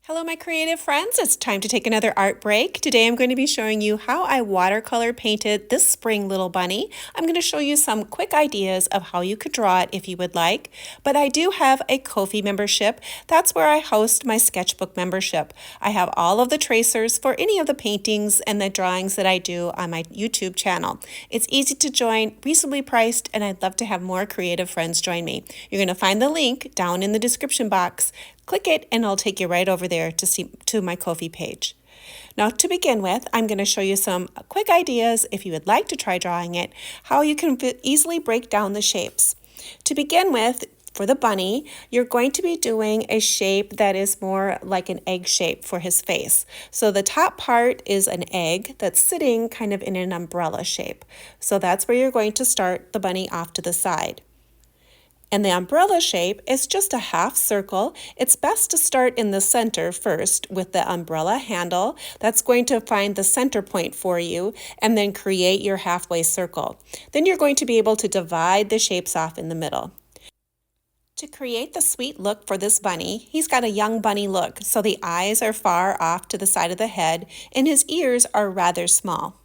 Hello, my creative friends. It's time to take another art break. Today I'm going to be showing you how I watercolor painted this spring little bunny. I'm going to show you some quick ideas of how you could draw it if you would like. But I do have a Ko-fi membership. That's where I host my sketchbook membership. I have all of the tracers for any of the paintings and the drawings that I do on my YouTube channel. It's easy to join, reasonably priced, and I'd love to have more creative friends join me. You're going to find the link down in the description box. Click it and it'll take you right over there to my Ko-fi page. Now to begin with, I'm going to show you some quick ideas if you would like to try drawing it, how you can easily break down the shapes. To begin with, for the bunny, you're going to be doing a shape that is more like an egg shape for his face. So the top part is an egg that's sitting kind of in an umbrella shape. So that's where you're going to start the bunny off to the side. And the umbrella shape is just a half circle. It's best to start in the center first with the umbrella handle. That's going to find the center point for you and then create your halfway circle. Then you're going to be able to divide the shapes off in the middle. To create the sweet look for this bunny, he's got a young bunny look, so the eyes are far off to the side of the head and his ears are rather small.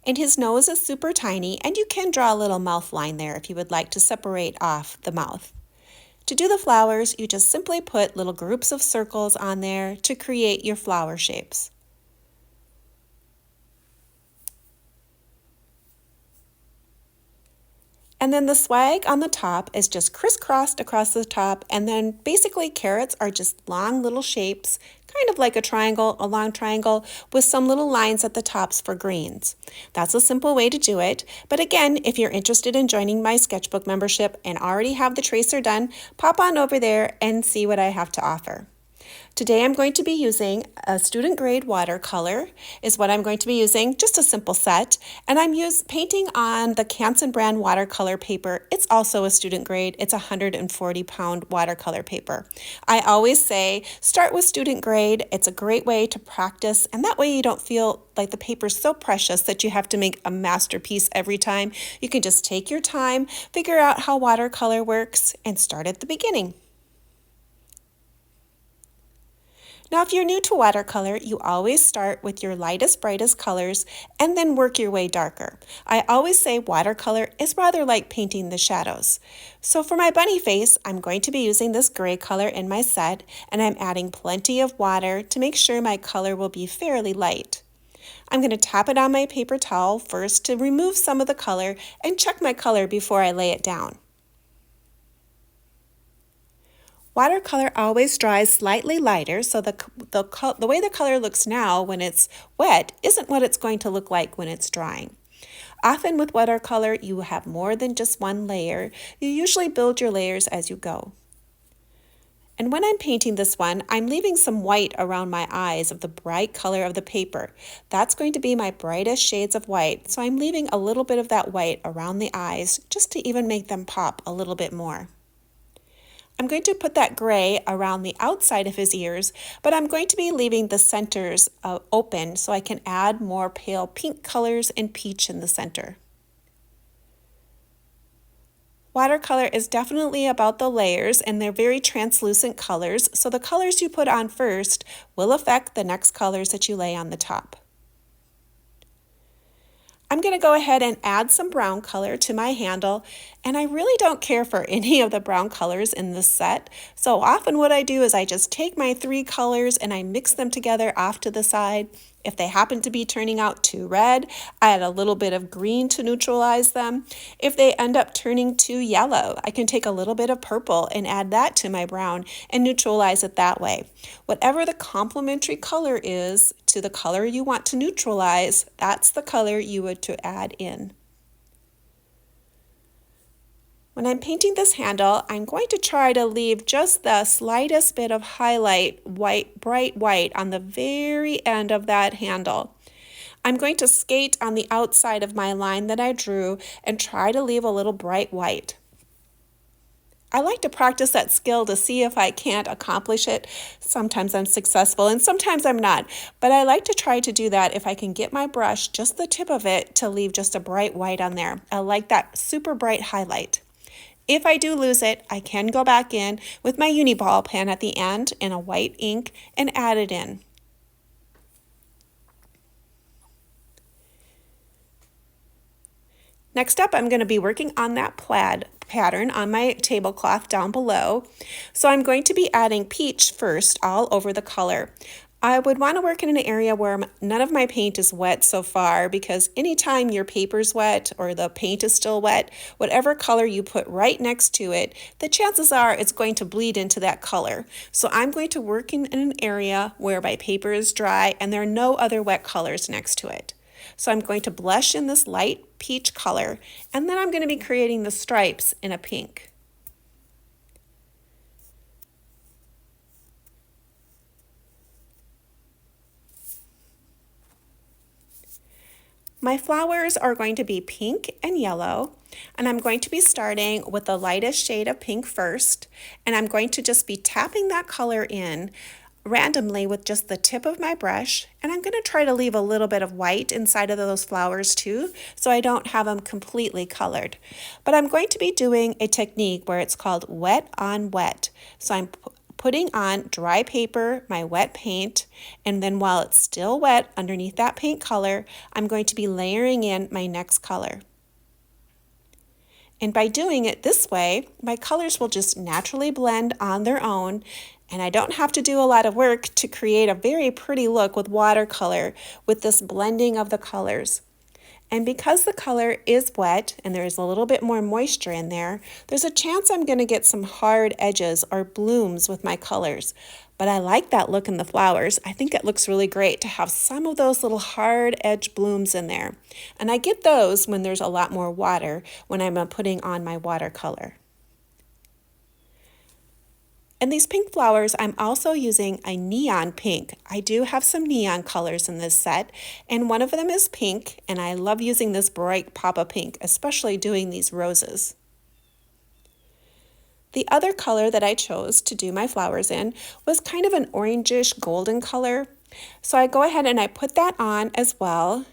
And his nose is super tiny, and you can draw a little mouth line there if you would like to separate off the mouth. To do the flowers, you just simply put little groups of circles on there to create your flower shapes. And then the swag on the top is just crisscrossed across the top, and then basically carrots are just long little shapes, kind of like a triangle, a long triangle, with some little lines at the tops for greens. That's a simple way to do it, but again, if you're interested in joining my sketchbook membership and already have the tracer done, pop on over there and see what I have to offer. Today I'm going to be using a student grade watercolor is what I'm going to be using, just a simple set, and I'm painting on the Canson brand watercolor paper. It's also a student grade. It's a 140-pound watercolor paper. I always say start with student grade. It's a great way to practice, and that way you don't feel like the paper's so precious that you have to make a masterpiece every time. You can just take your time, figure out how watercolor works, and start at the beginning. Now, if you're new to watercolor, you always start with your lightest, brightest colors and then work your way darker. I always say watercolor is rather like painting the shadows. So for my bunny face, I'm going to be using this gray color in my set, and I'm adding plenty of water to make sure my color will be fairly light. I'm going to tap it on my paper towel first to remove some of the color and check my color before I lay it down. Watercolor always dries slightly lighter, so the way the color looks now when it's wet isn't what it's going to look like when it's drying. Often with watercolor, you have more than just one layer. You usually build your layers as you go. And when I'm painting this one, I'm leaving some white around my eyes of the bright color of the paper. That's going to be my brightest shades of white, so I'm leaving a little bit of that white around the eyes just to even make them pop a little bit more. I'm going to put that gray around the outside of his ears, but I'm going to be leaving the centers open so I can add more pale pink colors and peach in the center. Watercolor is definitely about the layers, and they're very translucent colors, so the colors you put on first will affect the next colors that you lay on the top. I'm going to go ahead and add some brown color to my handle, and I really don't care for any of the brown colors in this set. So often what I do is I just take my three colors and I mix them together off to the side. If they happen to be turning out too red, I add a little bit of green to neutralize them. If they end up turning too yellow, I can take a little bit of purple and add that to my brown and neutralize it that way. Whatever the complementary color is to the color you want to neutralize, that's the color you would to add in. When I'm painting this handle, I'm going to try to leave just the slightest bit of highlight, bright white on the very end of that handle. I'm going to skate on the outside of my line that I drew and try to leave a little bright white. I like to practice that skill to see if I can't accomplish it. Sometimes I'm successful and sometimes I'm not, but I like to try to do that if I can get my brush, just the tip of it, to leave just a bright white on there. I like that super bright highlight. If I do lose it, I can go back in with my uni ball pen at the end in a white ink and add it in. Next up, I'm going to be working on that plaid pattern on my tablecloth down below. So I'm going to be adding peach first all over the color. I would want to work in an area where none of my paint is wet so far, because anytime your paper's wet or the paint is still wet, whatever color you put right next to it, the chances are it's going to bleed into that color. So I'm going to work in an area where my paper is dry and there are no other wet colors next to it. So I'm going to blush in this light peach color, and then I'm going to be creating the stripes in a pink. My flowers are going to be pink and yellow, and I'm going to be starting with the lightest shade of pink first, and I'm going to just be tapping that color in randomly with just the tip of my brush, and I'm going to try to leave a little bit of white inside of those flowers too, so I don't have them completely colored. But I'm going to be doing a technique where it's called wet on wet. So I'm putting on dry paper, my wet paint, and then while it's still wet underneath that paint color, I'm going to be layering in my next color. And by doing it this way, my colors will just naturally blend on their own, and I don't have to do a lot of work to create a very pretty look with watercolor with this blending of the colors. And because the color is wet and there's a little bit more moisture in there, there's a chance I'm going to get some hard edges or blooms with my colors. But I like that look in the flowers. I think it looks really great to have some of those little hard edge blooms in there. And I get those when there's a lot more water when I'm putting on my watercolor. And these pink flowers, I'm also using a neon pink. I do have some neon colors in this set, and one of them is pink, and I love using this bright pop of pink, especially doing these roses. The other color that I chose to do my flowers in was kind of an orangish golden color. So I go ahead and I put that on as well.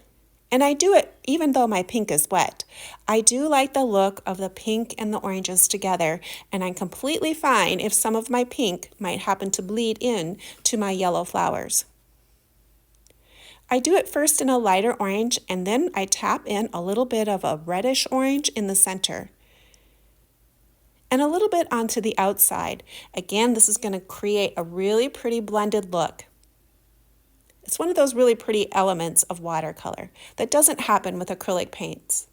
And I do it even though my pink is wet. I do like the look of the pink and the oranges together, and I'm completely fine if some of my pink might happen to bleed in to my yellow flowers. I do it first in a lighter orange, and then I tap in a little bit of a reddish orange in the center and a little bit onto the outside. Again, this is going to create a really pretty blended look. It's one of those really pretty elements of watercolor that doesn't happen with acrylic paints.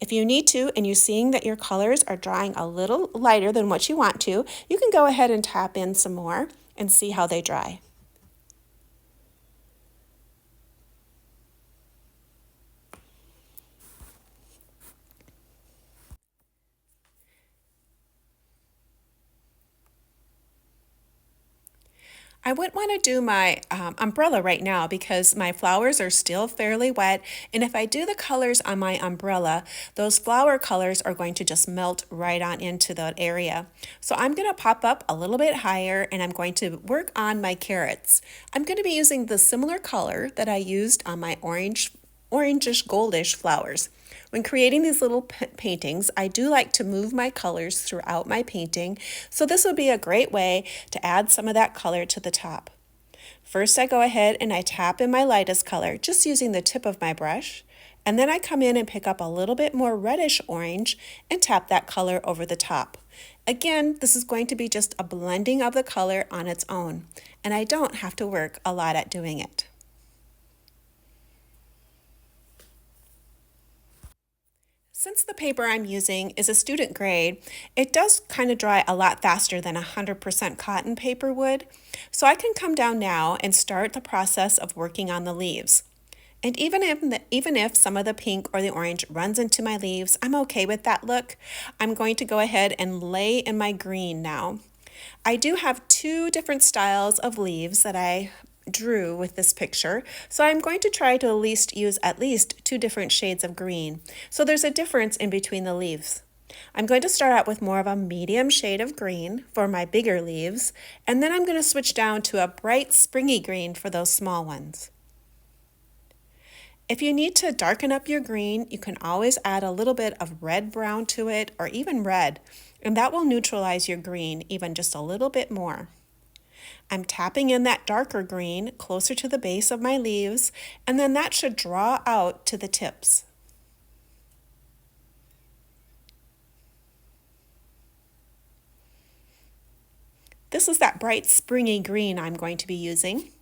If you need to and you're seeing that your colors are drying a little lighter than what you want to, you can go ahead and tap in some more and see how they dry. I wouldn't want to do my umbrella right now because my flowers are still fairly wet, and if I do the colors on my umbrella, those flower colors are going to just melt right on into that area. So I'm going to pop up a little bit higher, and I'm going to work on my carrots. I'm going to be using the similar color that I used on my orangish goldish flowers. When creating these little paintings, I do like to move my colors throughout my painting, so this would be a great way to add some of that color to the top. First, I go ahead and I tap in my lightest color, just using the tip of my brush, and then I come in and pick up a little bit more reddish orange and tap that color over the top. Again, this is going to be just a blending of the color on its own, and I don't have to work a lot at doing it. Since the paper I'm using is a student grade, it does kind of dry a lot faster than 100% cotton paper would, so I can come down now and start the process of working on the leaves. And even if some of the pink or the orange runs into my leaves, I'm okay with that look. I'm going to go ahead and lay in my green now. I do have two different styles of leaves that I drew with this picture, so I'm going to try to use at least two different shades of green, so there's a difference in between the leaves. I'm going to start out with more of a medium shade of green for my bigger leaves, and then I'm going to switch down to a bright springy green for those small ones. If you need to darken up your green, you can always add a little bit of red brown to it or even red, and that will neutralize your green even just a little bit more. I'm tapping in that darker green closer to the base of my leaves, and then that should draw out to the tips. This is that bright springy green I'm going to be using.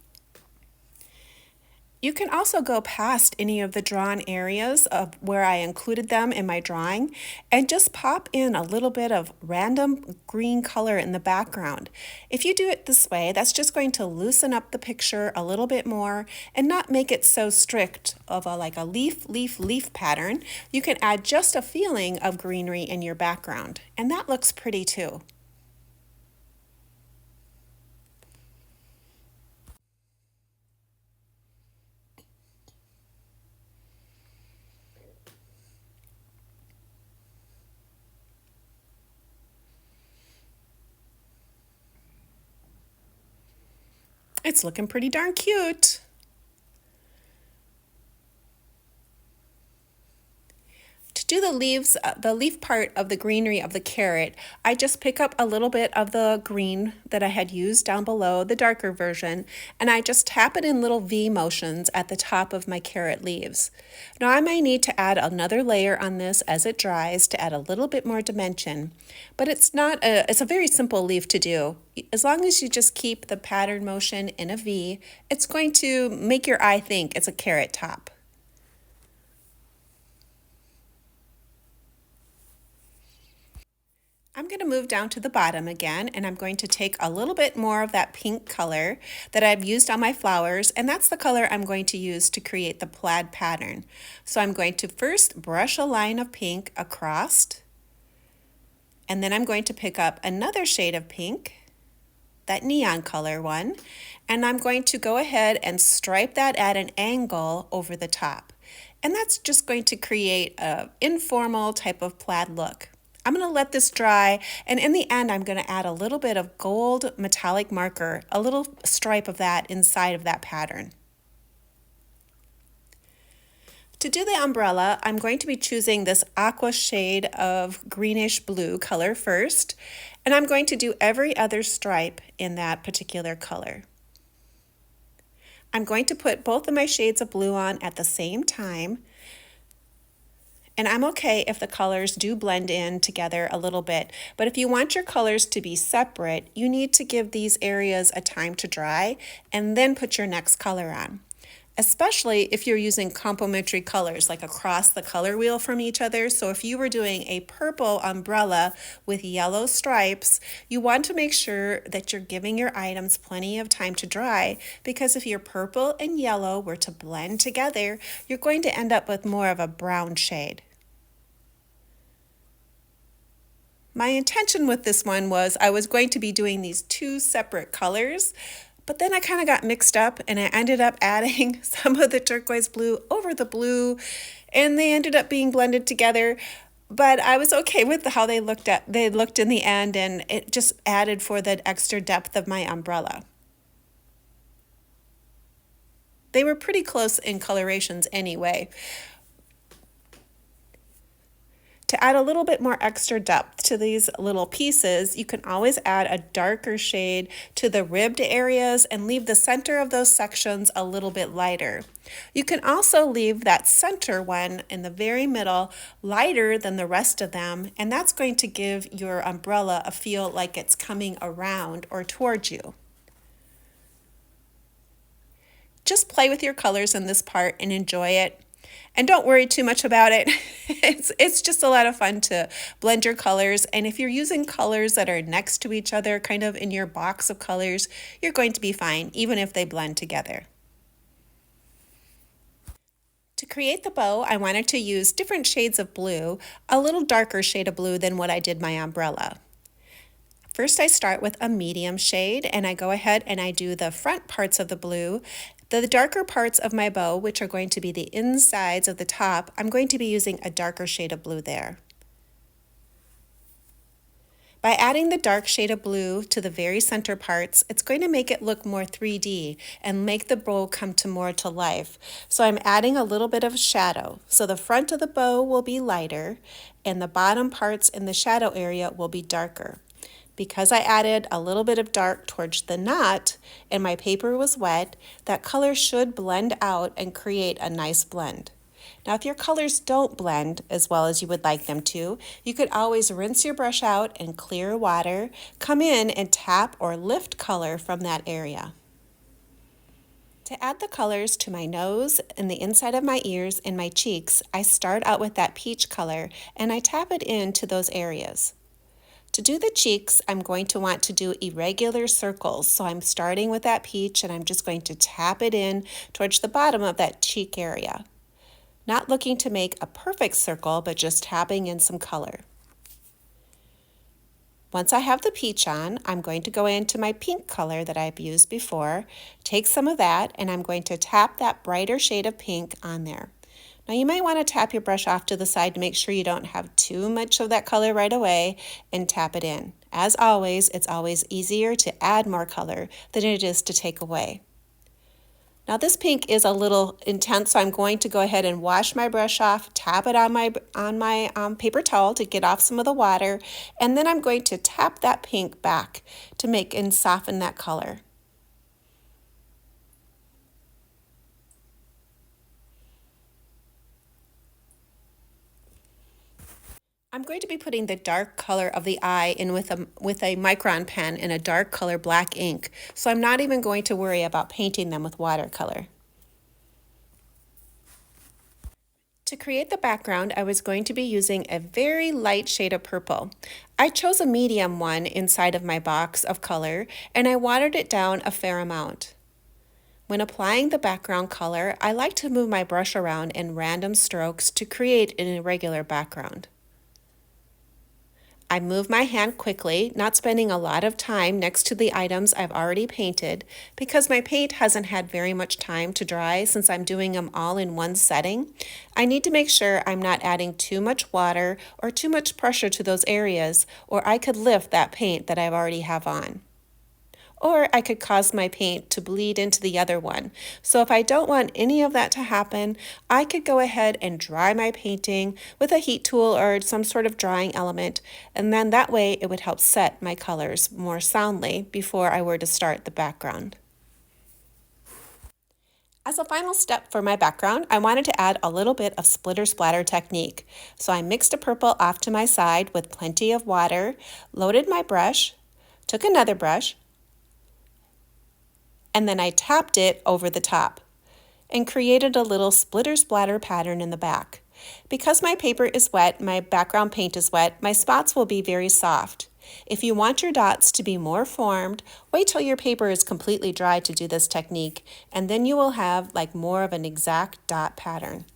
You can also go past any of the drawn areas of where I included them in my drawing and just pop in a little bit of random green color in the background. If you do it this way, that's just going to loosen up the picture a little bit more and not make it so strict of like a leaf pattern. You can add just a feeling of greenery in your background, and that looks pretty too. It's looking pretty darn cute. To do the leaves, the leaf part of the greenery of the carrot, I just pick up a little bit of the green that I had used down below, the darker version, and I just tap it in little V motions at the top of my carrot leaves. Now I may need to add another layer on this as it dries to add a little bit more dimension, but it's a very simple leaf to do. As long as you just keep the pattern motion in a V, it's going to make your eye think it's a carrot top. I'm going to move down to the bottom again, and I'm going to take a little bit more of that pink color that I've used on my flowers, and that's the color I'm going to use to create the plaid pattern. So I'm going to first brush a line of pink across, and then I'm going to pick up another shade of pink, that neon color one, and I'm going to go ahead and stripe that at an angle over the top. And that's just going to create an informal type of plaid look. I'm going to let this dry, and in the end I'm going to add a little bit of gold metallic marker, a little stripe of that inside of that pattern. To do the umbrella, I'm going to be choosing this aqua shade of greenish blue color first, and I'm going to do every other stripe in that particular color. I'm going to put both of my shades of blue on at the same time, and I'm okay if the colors do blend in together a little bit, but if you want your colors to be separate, you need to give these areas a time to dry and then put your next color on. Especially if you're using complementary colors, like across the color wheel from each other. So if you were doing a purple umbrella with yellow stripes, you want to make sure that you're giving your items plenty of time to dry, because if your purple and yellow were to blend together, you're going to end up with more of a brown shade. My intention with this one was I was going to be doing these two separate colors, but then I kind of got mixed up and I ended up adding some of the turquoise blue over the blue, and they ended up being blended together. But I was okay with how they looked in the end, and it just added for the extra depth of my umbrella. They were pretty close in colorations anyway. To add a little bit more extra depth to these little pieces, you can always add a darker shade to the ribbed areas and leave the center of those sections a little bit lighter. You can also leave that center one in the very middle lighter than the rest of them, and that's going to give your umbrella a feel like it's coming around or towards you. Just play with your colors in this part and enjoy it. And don't worry too much about it. It's just a lot of fun to blend your colors. And if you're using colors that are next to each other, kind of in your box of colors, you're going to be fine, even if they blend together. To create the bow, I wanted to use different shades of blue, a little darker shade of blue than what I did my umbrella. First, I start with a medium shade, and I go ahead and I do the front parts of the blue. The darker parts of my bow, which are going to be the insides of the top, I'm going to be using a darker shade of blue there. By adding the dark shade of blue to the very center parts, it's going to make it look more 3D and make the bow come to more to life. So I'm adding a little bit of shadow. So the front of the bow will be lighter and the bottom parts in the shadow area will be darker. Because I added a little bit of dark towards the knot and my paper was wet, that color should blend out and create a nice blend. Now, if your colors don't blend as well as you would like them to, you could always rinse your brush out in clear water, come in and tap or lift color from that area. To add the colors to my nose and the inside of my ears and my cheeks, I start out with that peach color and I tap it into those areas. To do the cheeks, I'm going to want to do irregular circles. So I'm starting with that peach and I'm just going to tap it in towards the bottom of that cheek area. Not looking to make a perfect circle, but just tapping in some color. Once I have the peach on, I'm going to go into my pink color that I've used before, take some of that, and I'm going to tap that brighter shade of pink on there. Now you might want to tap your brush off to the side to make sure you don't have too much of that color right away and tap it in. As always, it's always easier to add more color than it is to take away. Now this pink is a little intense, so I'm going to go ahead and wash my brush off, tap it on my paper towel to get off some of the water, and then I'm going to tap that pink back to make and soften that color. I'm going to be putting the dark color of the eye in with a micron pen in a dark color black ink, so I'm not even going to worry about painting them with watercolor. To create the background, I was going to be using a very light shade of purple. I chose a medium one inside of my box of color, and I watered it down a fair amount. When applying the background color, I like to move my brush around in random strokes to create an irregular background. I move my hand quickly, not spending a lot of time next to the items I've already painted because my paint hasn't had very much time to dry since I'm doing them all in one setting. I need to make sure I'm not adding too much water or too much pressure to those areas, or I could lift that paint that I've already have on. Or I could cause my paint to bleed into the other one. So if I don't want any of that to happen, I could go ahead and dry my painting with a heat tool or some sort of drying element, and then that way it would help set my colors more soundly before I were to start the background. As a final step for my background, I wanted to add a little bit of splitter splatter technique. So I mixed a purple off to my side with plenty of water, loaded my brush, took another brush, and then I tapped it over the top and created a little splitter splatter pattern in the back. Because my paper is wet, my background paint is wet, my spots will be very soft. If you want your dots to be more formed, wait till your paper is completely dry to do this technique, and then you will have like more of an exact dot pattern.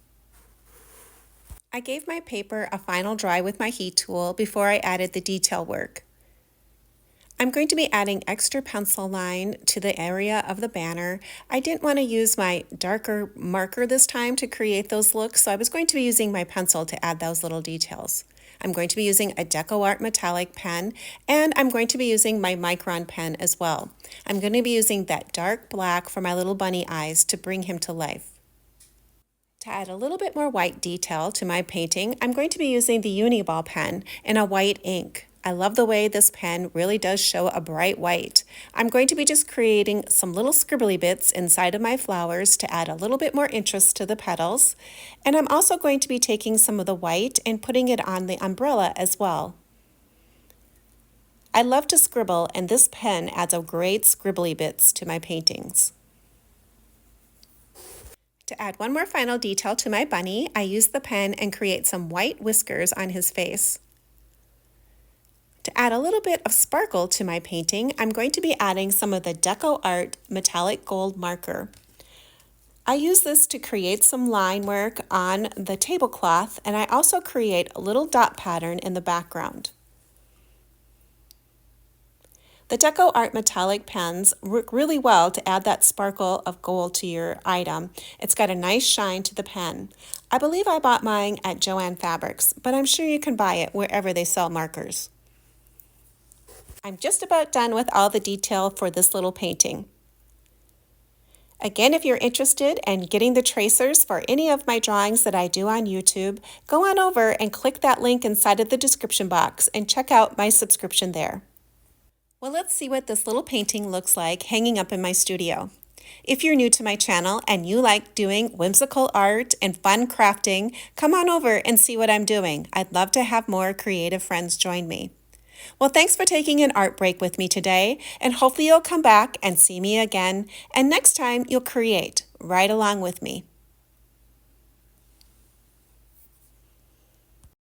I gave my paper a final dry with my heat tool before I added the detail work. I'm going to be adding extra pencil line to the area of the banner. I didn't want to use my darker marker this time to create those looks, so I was going to be using my pencil to add those little details. I'm going to be using a DecoArt metallic pen, and I'm going to be using my micron pen as well. I'm going to be using that dark black for my little bunny eyes to bring him to life. To add a little bit more white detail to my painting, I'm going to be using the Uniball pen in a white ink. I love the way this pen really does show a bright white. I'm going to be just creating some little scribbly bits inside of my flowers to add a little bit more interest to the petals. And I'm also going to be taking some of the white and putting it on the umbrella as well. I love to scribble, and this pen adds a great scribbly bits to my paintings. To add one more final detail to my bunny, I use the pen and create some white whiskers on his face. To add a little bit of sparkle to my painting, I'm going to be adding some of the DecoArt metallic gold marker. I use this to create some line work on the tablecloth, and I also create a little dot pattern in the background. The DecoArt metallic pens work really well to add that sparkle of gold to your item. It's got a nice shine to the pen. I believe I bought mine at Joann Fabrics, but I'm sure you can buy it wherever they sell markers. I'm just about done with all the detail for this little painting. Again, if you're interested in getting the tracers for any of my drawings that I do on YouTube, go on over and click that link inside of the description box and check out my subscription there. Well, let's see what this little painting looks like hanging up in my studio. If you're new to my channel and you like doing whimsical art and fun crafting, come on over and see what I'm doing. I'd love to have more creative friends join me. Well, thanks for taking an art break with me today, and hopefully you'll come back and see me again, and next time you'll create right along with me.